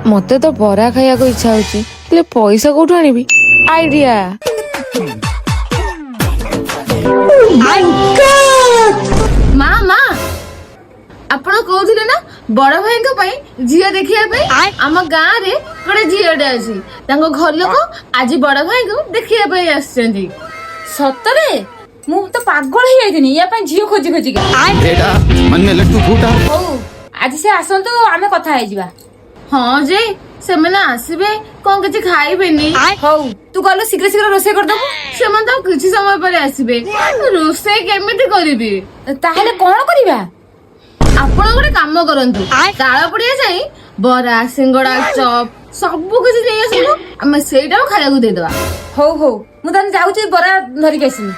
मते तो बरा खाया को इच्छा होची ले पैसा कोठु आनिबी आइडिया माँ माँ आपण कहूथिले ना बड़ भाई को पई झिया देखिया पई आम गाँ रे गोटे झियाटे अछि तांको घर लोक आज बड़ भाई को देखिया पई आछंती सतरे मु तो पागल ही जाइथिनी या पई झियो खोजी खोजी के बेटा मन में लड्डू फूटा हो आज से आसंतु आमे कथा हे जिबा हाँ जे सेमाने आसीबे कोन किछि खाइबेनी हो तू गलो शीघ्र शीघ्र रोसे कर दबु सेमान तो किछि समय पर आसीबे रोसे केमिति करिबी ताहेले कोन करिबा आपण गोटे काम करंतु ताळ पड़िया जाई बरा सिंगड़ा चॉप सब किछि नै आसबो हम सेटा खाया को दे देबा हो हो मु तने जाउची बरा धरि के आसी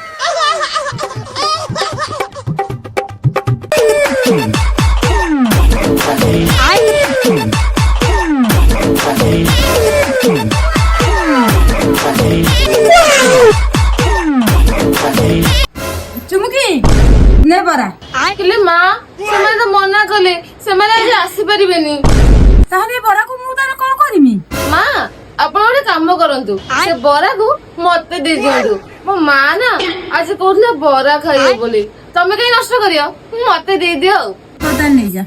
चुमुकी ने बरा किले माँ सेमाने तो मना कले सेमाने आज आसी परिबेनी ताहे बरा को मु ताने कोन करिमी माँ आपण गोटे काम करंतु से बरा को मते दे दियंतु मो माँ ना आज कहूला बरा खाइयो बोली तमे कहीं नष्ट करियो मते दे दियो तो ताने नै जा